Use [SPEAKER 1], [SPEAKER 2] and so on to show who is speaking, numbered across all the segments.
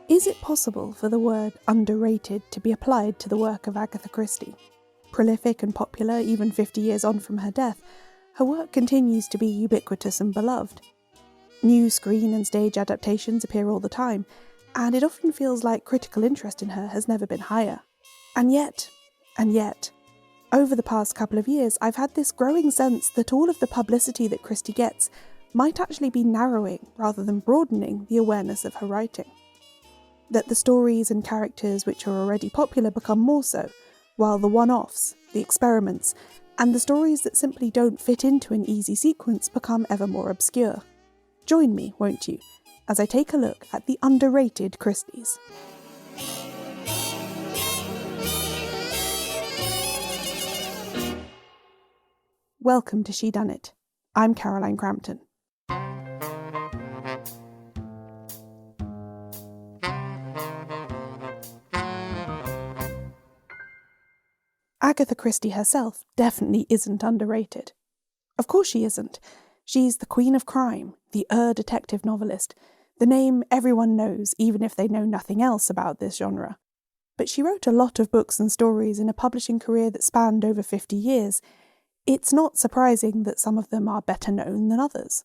[SPEAKER 1] Is it possible for the word underrated to be applied to the work of Agatha Christie? Prolific and popular even 50 years on from her death, her work continues to be ubiquitous and beloved. New screen and stage adaptations appear all the time, and it often feels like critical interest in her has never been higher. And yet, over the past couple of years, I've had this growing sense that all of the publicity that Christie gets might actually be narrowing rather than broadening the awareness of her writing. That the stories and characters which are already popular become more so, while the one-offs, the experiments, and the stories that simply don't fit into an easy sequence become ever more obscure. Join me, won't you, as I take a look at the underrated Christies. Welcome to Shedunnit. I'm Caroline Crampton. Agatha Christie herself definitely isn't underrated. Of course she isn't. She's the queen of crime, the detective novelist, the name everyone knows even if they know nothing else about this genre. But she wrote a lot of books and stories in a publishing career that spanned over 50 years. It's not surprising that some of them are better known than others.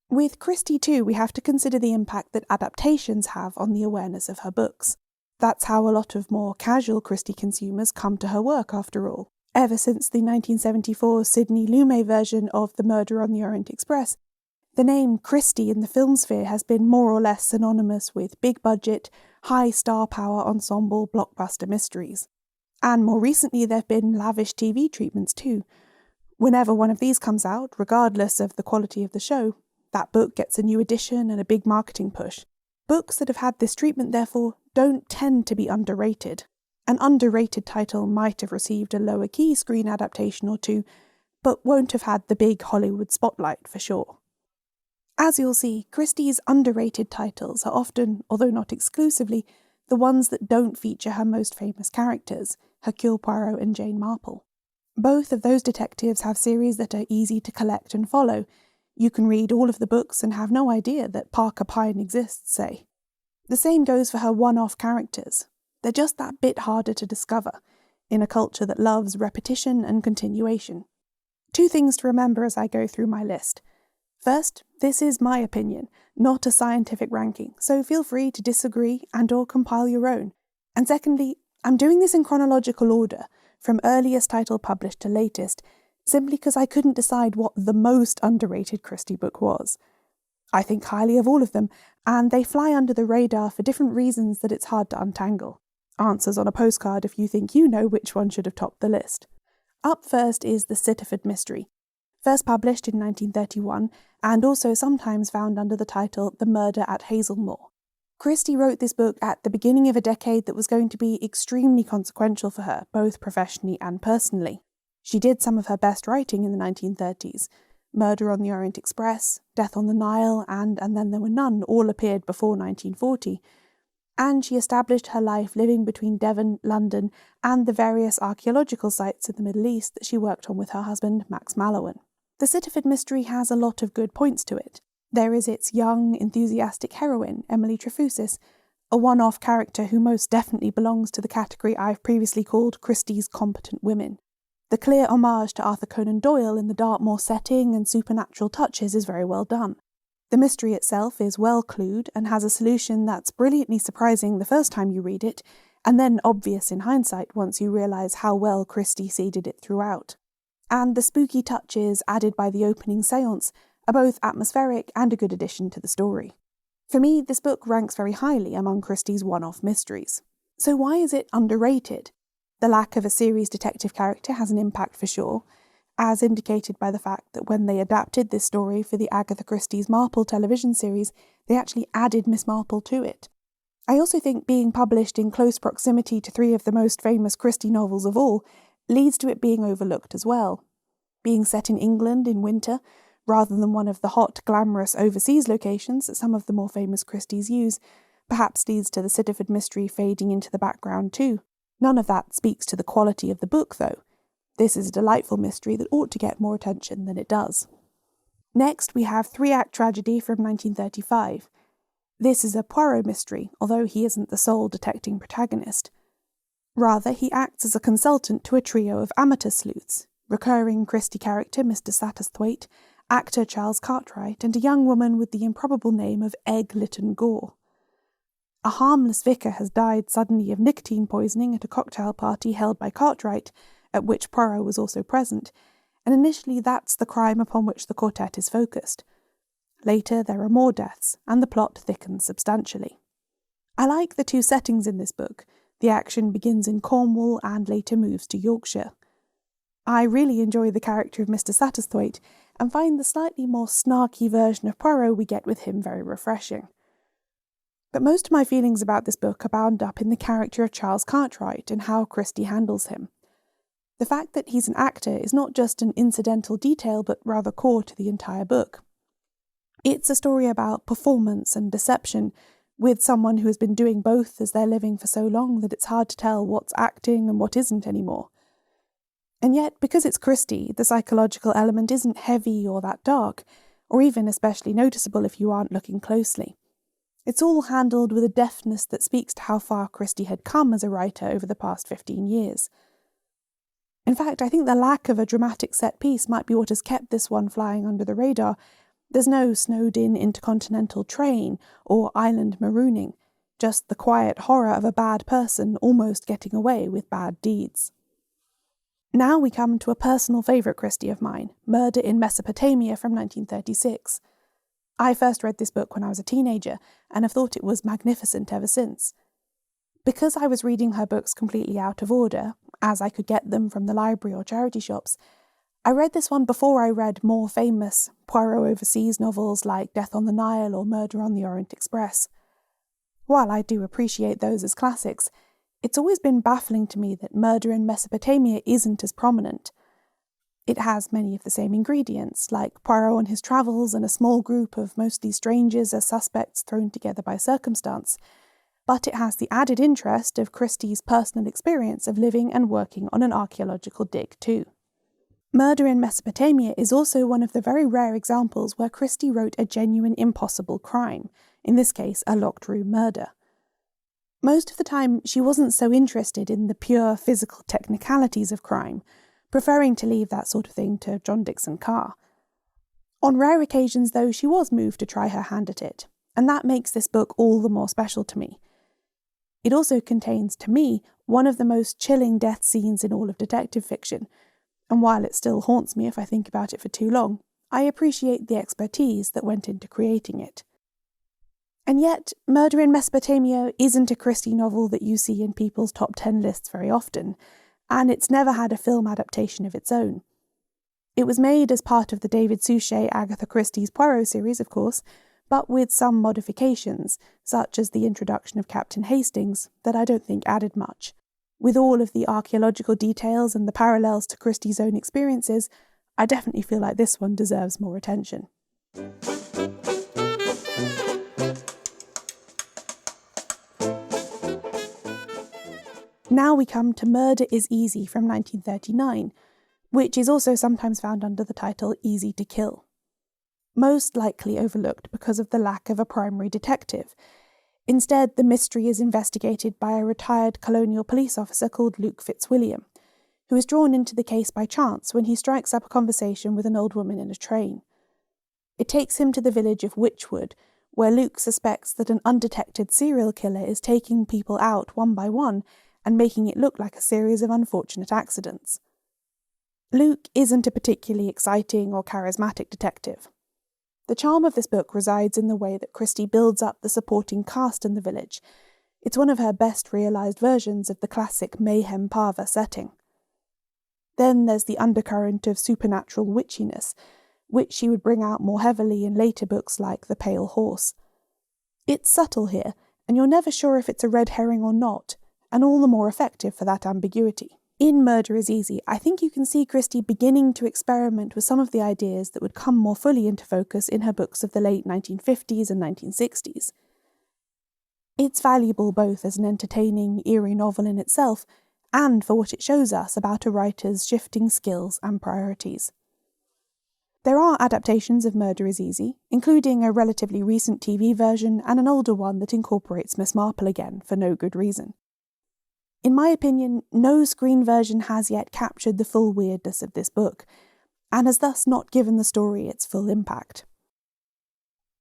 [SPEAKER 1] With Christie too, we have to consider the impact that adaptations have on the awareness of her books. That's how a lot of more casual Christie consumers come to her work, after all. Ever since the 1974 Sidney Lumet version of The Murder on the Orient Express, the name Christie in the film sphere has been more or less synonymous with big-budget, high star power ensemble blockbuster mysteries. And more recently there have been lavish TV treatments too. Whenever one of these comes out, regardless of the quality of the show, that book gets a new edition and a big marketing push. Books that have had this treatment, therefore, don't tend to be underrated. An underrated title might have received a lower-key screen adaptation or two, but won't have had the big Hollywood spotlight for sure. As you'll see, Christie's underrated titles are often, although not exclusively, the ones that don't feature her most famous characters, Hercule Poirot and Jane Marple. Both of those detectives have series that are easy to collect and follow. You can read all of the books and have no idea that Parker Pyne exists, say. The same goes for her one-off characters. They're just that bit harder to discover, in a culture that loves repetition and continuation. Two things to remember as I go through my list. First, this is my opinion, not a scientific ranking, so feel free to disagree and/or compile your own. And secondly, I'm doing this in chronological order, from earliest title published to latest, simply because I couldn't decide what the most underrated Christie book was. I think highly of all of them, and they fly under the radar for different reasons that it's hard to untangle. Answers on a postcard if you think you know which one should have topped the list. Up first is The Sittaford Mystery, first published in 1931, and also sometimes found under the title The Murder at Hazelmoor. Christie wrote this book at the beginning of a decade that was going to be extremely consequential for her, both professionally and personally. She did some of her best writing in the 1930s. Murder on the Orient Express, Death on the Nile, and Then There Were None all appeared before 1940. And she established her life living between Devon, London, and the various archaeological sites in the Middle East that she worked on with her husband, Max Mallowan. The Sittaford Mystery has a lot of good points to it. There is its young, enthusiastic heroine, Emily Trefusis, a one-off character who most definitely belongs to the category I've previously called Christie's competent women. The clear homage to Arthur Conan Doyle in the Dartmoor setting and supernatural touches is very well done. The mystery itself is well clued and has a solution that's brilliantly surprising the first time you read it, and then obvious in hindsight once you realise how well Christie seeded it throughout. And the spooky touches added by the opening séance are both atmospheric and a good addition to the story. For me, this book ranks very highly among Christie's one-off mysteries. So why is it underrated? The lack of a series detective character has an impact for sure, as indicated by the fact that when they adapted this story for the Agatha Christie's Marple television series, they actually added Miss Marple to it. I also think being published in close proximity to three of the most famous Christie novels of all leads to it being overlooked as well. Being set in England in winter, rather than one of the hot, glamorous overseas locations that some of the more famous Christies use, perhaps leads to the Sittaford Mystery fading into the background too. None of that speaks to the quality of the book, though. This is a delightful mystery that ought to get more attention than it does. Next, we have three-act tragedy from 1935. This is a Poirot mystery, although he isn't the sole detecting protagonist. Rather, he acts as a consultant to a trio of amateur sleuths, recurring Christie character Mr. Satterthwaite, actor Charles Cartwright, and a young woman with the improbable name of Egg Lytton Gore. A harmless vicar has died suddenly of nicotine poisoning at a cocktail party held by Cartwright, at which Poirot was also present, and initially that's the crime upon which the quartet is focused. Later there are more deaths, and the plot thickens substantially. I like the two settings in this book. The action begins in Cornwall and later moves to Yorkshire. I really enjoy the character of Mr. Satterthwaite, and find the slightly more snarky version of Poirot we get with him very refreshing. But most of my feelings about this book are bound up in the character of Charles Cartwright and how Christie handles him. The fact that he's an actor is not just an incidental detail, but rather core to the entire book. It's a story about performance and deception, with someone who has been doing both as their living for so long that it's hard to tell what's acting and what isn't anymore. And yet, because it's Christie, the psychological element isn't heavy or that dark, or even especially noticeable if you aren't looking closely. It's all handled with a deftness that speaks to how far Christie had come as a writer over the past 15 years. In fact, I think the lack of a dramatic set piece might be what has kept this one flying under the radar. There's no snowed-in intercontinental train or island marooning, just the quiet horror of a bad person almost getting away with bad deeds. Now we come to a personal favourite Christie of mine, Murder in Mesopotamia from 1936. I first read this book when I was a teenager, and have thought it was magnificent ever since. Because I was reading her books completely out of order, as I could get them from the library or charity shops, I read this one before I read more famous Poirot overseas novels like Death on the Nile or Murder on the Orient Express. While I do appreciate those as classics, it's always been baffling to me that Murder in Mesopotamia isn't as prominent. It has many of the same ingredients, like Poirot on his travels and a small group of mostly strangers as suspects thrown together by circumstance, but it has the added interest of Christie's personal experience of living and working on an archaeological dig too. Murder in Mesopotamia is also one of the very rare examples where Christie wrote a genuine impossible crime, in this case a locked room murder. Most of the time she wasn't so interested in the pure physical technicalities of crime, preferring to leave that sort of thing to John Dickson Carr. On rare occasions, though, she was moved to try her hand at it, and that makes this book all the more special to me. It also contains, to me, one of the most chilling death scenes in all of detective fiction, and while it still haunts me if I think about it for too long, I appreciate the expertise that went into creating it. And yet, Murder in Mesopotamia isn't a Christie novel that you see in people's top 10 lists very often, and it's never had a film adaptation of its own. It was made as part of the David Suchet Agatha Christie's Poirot series, of course, but with some modifications, such as the introduction of Captain Hastings, that I don't think added much. With all of the archaeological details and the parallels to Christie's own experiences, I definitely feel like this one deserves more attention. Now we come to Murder is Easy from 1939, which is also sometimes found under the title Easy to Kill. Most likely overlooked because of the lack of a primary detective. Instead, the mystery is investigated by a retired colonial police officer called Luke Fitzwilliam, who is drawn into the case by chance when he strikes up a conversation with an old woman in a train. It takes him to the village of Witchwood, where Luke suspects that an undetected serial killer is taking people out one by one and making it look like a series of unfortunate accidents. Luke isn't a particularly exciting or charismatic detective. The charm of this book resides in the way that Christie builds up the supporting cast in the village. It's one of her best realised versions of the classic mayhem parva setting. Then there's the undercurrent of supernatural witchiness, which she would bring out more heavily in later books like The Pale Horse. It's subtle here, and you're never sure if it's a red herring or not, and all the more effective for that ambiguity. In Murder is Easy, I think you can see Christie beginning to experiment with some of the ideas that would come more fully into focus in her books of the late 1950s and 1960s. It's valuable both as an entertaining, eerie novel in itself, and for what it shows us about a writer's shifting skills and priorities. There are adaptations of Murder is Easy, including a relatively recent TV version and an older one that incorporates Miss Marple again for no good reason. In my opinion, no screen version has yet captured the full weirdness of this book, and has thus not given the story its full impact.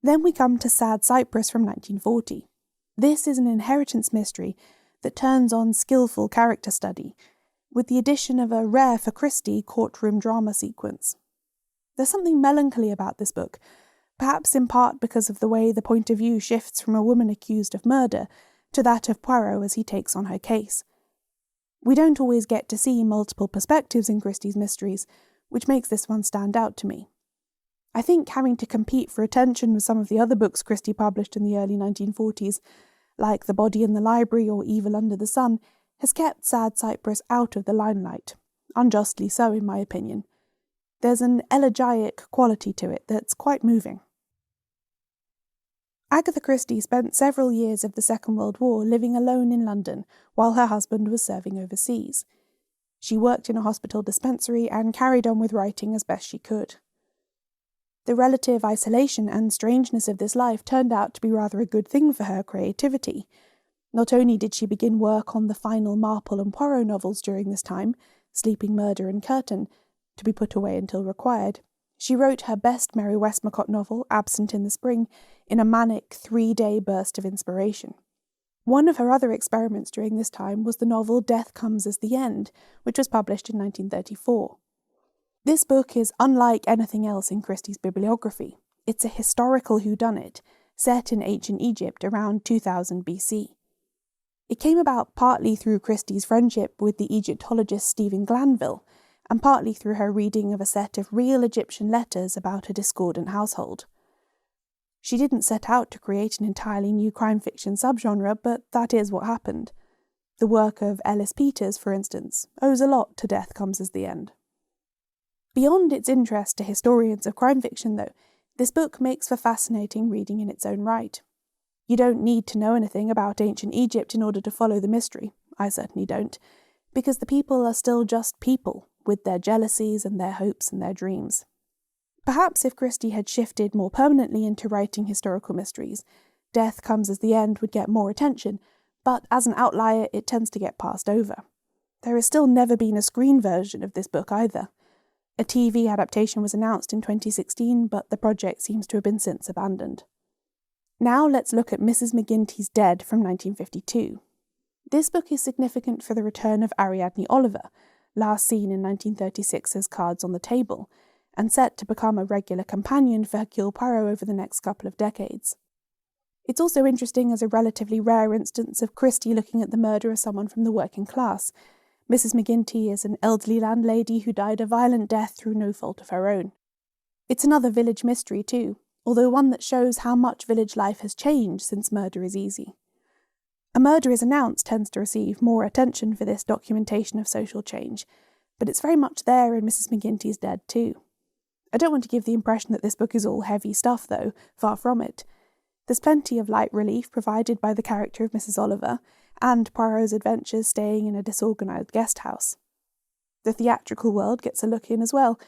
[SPEAKER 1] Then we come to Sad Cypress from 1940. This is an inheritance mystery that turns on skillful character study, with the addition of a rare for Christie courtroom drama sequence. There's something melancholy about this book, perhaps in part because of the way the point of view shifts from a woman accused of murder to that of Poirot as he takes on her case. We don't always get to see multiple perspectives in Christie's mysteries, which makes this one stand out to me. I think having to compete for attention with some of the other books Christie published in the early 1940s, like The Body in the Library or Evil Under the Sun, has kept Sad Cypress out of the limelight, unjustly so in my opinion. There's an elegiac quality to it that's quite moving. Agatha Christie spent several years of the Second World War living alone in London while her husband was serving overseas. She worked in a hospital dispensary and carried on with writing as best she could. The relative isolation and strangeness of this life turned out to be rather a good thing for her creativity. Not only did she begin work on the final Marple and Poirot novels during this time, Sleeping Murder and Curtain, to be put away until required, she wrote her best Mary Westmacott novel, Absent in the Spring, in a manic 3-day burst of inspiration. One of her other experiments during this time was the novel Death Comes as the End, which was published in 1934. This book is unlike anything else in Christie's bibliography. It's a historical whodunit, set in ancient Egypt around 2000 BC. It came about partly through Christie's friendship with the Egyptologist Stephen Glanville, and partly through her reading of a set of real Egyptian letters about a discordant household. She didn't set out to create an entirely new crime fiction subgenre, but that is what happened. The work of Ellis Peters, for instance, owes a lot to Death Comes as the End. Beyond its interest to historians of crime fiction, though, this book makes for fascinating reading in its own right. You don't need to know anything about ancient Egypt in order to follow the mystery. I certainly don't, because the people are still just people, with their jealousies and their hopes and their dreams. Perhaps if Christie had shifted more permanently into writing historical mysteries, Death Comes as the End would get more attention, but as an outlier it tends to get passed over. There has still never been a screen version of this book either. A TV adaptation was announced in 2016, but the project seems to have been since abandoned. Now let's look at Mrs. McGinty's Dead from 1952. This book is significant for the return of Ariadne Oliver, last seen in 1936's Cards on the Table, and set to become a regular companion for Hercule Poirot over the next couple of decades. It's also interesting as a relatively rare instance of Christie looking at the murder of someone from the working class. Mrs. McGinty is an elderly landlady who died a violent death through no fault of her own. It's another village mystery too, although one that shows how much village life has changed since Murder is Easy. A Murder is Announced tends to receive more attention for this documentation of social change, but it's very much there in Mrs. McGinty's Dead too. I don't want to give the impression that this book is all heavy stuff though, far from it. There's plenty of light relief provided by the character of Mrs. Oliver, and Poirot's adventures staying in a disorganised guest house. The theatrical world gets a look in as well,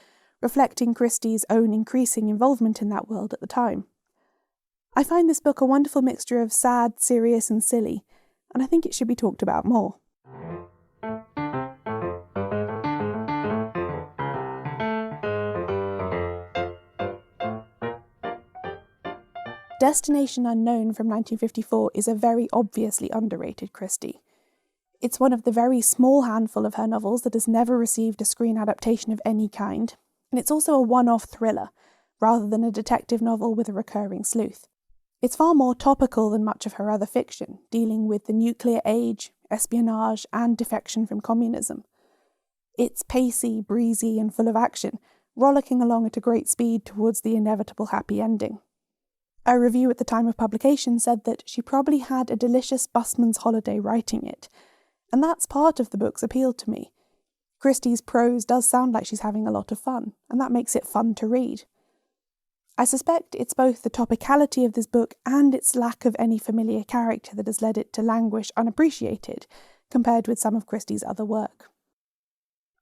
[SPEAKER 1] reflecting Christie's own increasing involvement in that world at the time. I find this book a wonderful mixture of sad, serious and silly, and I think it should be talked about more. Destination Unknown from 1954 is a very obviously underrated Christie. It's one of the very small handful of her novels that has never received a screen adaptation of any kind, and it's also a one-off thriller, rather than a detective novel with a recurring sleuth. It's far more topical than much of her other fiction, dealing with the nuclear age, espionage, and defection from communism. It's pacey, breezy, and full of action, rollicking along at a great speed towards the inevitable happy ending. A review at the time of publication said that she probably had a delicious busman's holiday writing it, and that's part of the book's appeal to me. Christie's prose does sound like she's having a lot of fun, and that makes it fun to read. I suspect it's both the topicality of this book and its lack of any familiar character that has led it to languish unappreciated compared with some of Christie's other work.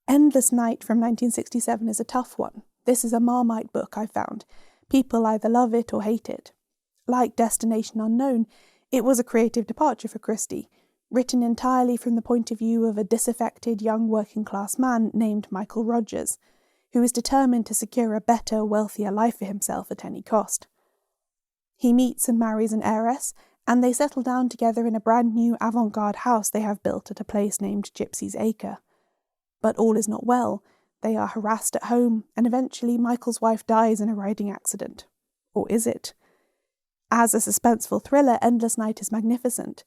[SPEAKER 1] Endless Night from 1967 is a tough one. This is a Marmite book, I've found. People either love it or hate it. Like Destination Unknown, it was a creative departure for Christie, written entirely from the point of view of a disaffected young working-class man named Michael Rogers, who is determined to secure a better, wealthier life for himself at any cost. He meets and marries an heiress, and they settle down together in a brand new avant-garde house they have built at a place named Gypsy's Acre. But all is not well. They are harassed at home, and eventually Michael's wife dies in a riding accident. Or is it? As a suspenseful thriller, Endless Night is magnificent.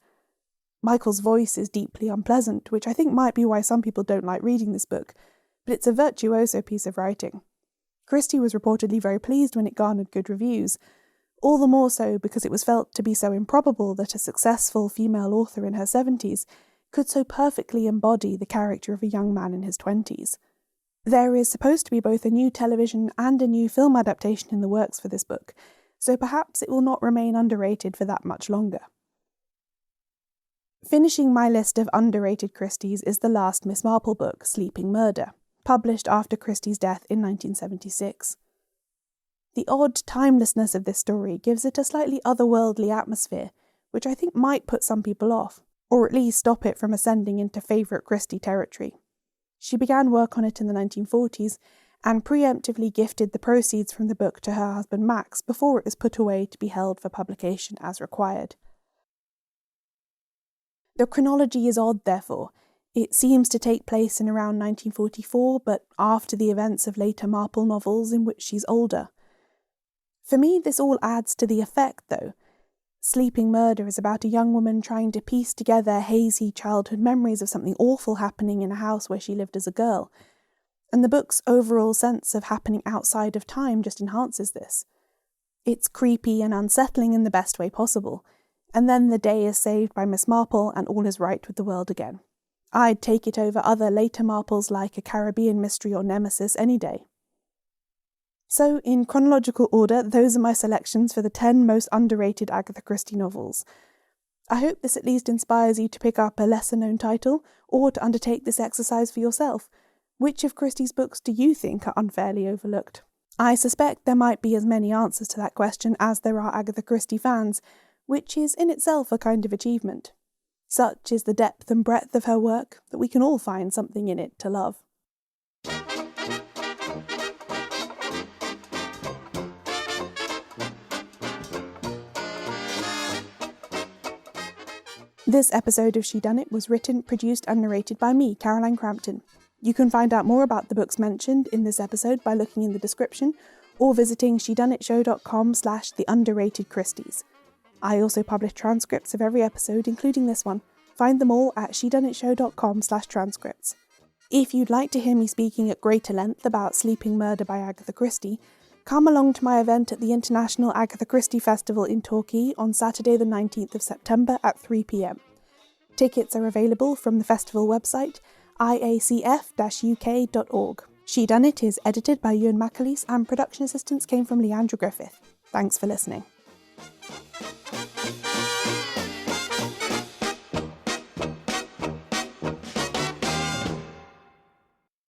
[SPEAKER 1] Michael's voice is deeply unpleasant, which I think might be why some people don't like reading this book, but it's a virtuoso piece of writing. Christie was reportedly very pleased when it garnered good reviews, all the more so because it was felt to be so improbable that a successful female author in her 70s could so perfectly embody the character of a young man in his 20s. There is supposed to be both a new television and a new film adaptation in the works for this book, so perhaps it will not remain underrated for that much longer. Finishing my list of underrated Christies is the last Miss Marple book, Sleeping Murder, published after Christie's death in 1976. The odd timelessness of this story gives it a slightly otherworldly atmosphere, which I think might put some people off, or at least stop it from ascending into favourite Christie territory. She began work on it in the 1940s, and preemptively gifted the proceeds from the book to her husband Max before it was put away to be held for publication as required. The chronology is odd, therefore. It seems to take place in around 1944, but after the events of later Marple novels in which she's older. For me, this all adds to the effect, though. Sleeping Murder is about a young woman trying to piece together hazy childhood memories of something awful happening in a house where she lived as a girl, and the book's overall sense of happening outside of time just enhances this. It's creepy and unsettling in the best way possible, and then the day is saved by Miss Marple and all is right with the world again. I'd take it over other later Marples like A Caribbean Mystery or Nemesis any day. So, in chronological order, those are my selections for the 10 most underrated Agatha Christie novels. I hope this at least inspires you to pick up a lesser-known title, or to undertake this exercise for yourself. Which of Christie's books do you think are unfairly overlooked? I suspect there might be as many answers to that question as there are Agatha Christie fans, which is in itself a kind of achievement. Such is the depth and breadth of her work that we can all find something in it to love. This episode of Shedunnit was written, produced and narrated by me, Caroline Crampton. You can find out more about the books mentioned in this episode by looking in the description or visiting shedunnitshow.com/the-underrated Christies. I also publish transcripts of every episode, including this one. Find them all at shedunnitshow.com/transcripts. If you'd like to hear me speaking at greater length about Sleeping Murder by Agatha Christie, come along to my event at the International Agatha Christie Festival in Torquay on Saturday the 19th of September at 3 p.m. Tickets are available from the festival website, iacf-uk.org. Shedunnit is edited by Euan MacAleece and production assistance came from Leandra Griffith. Thanks for listening.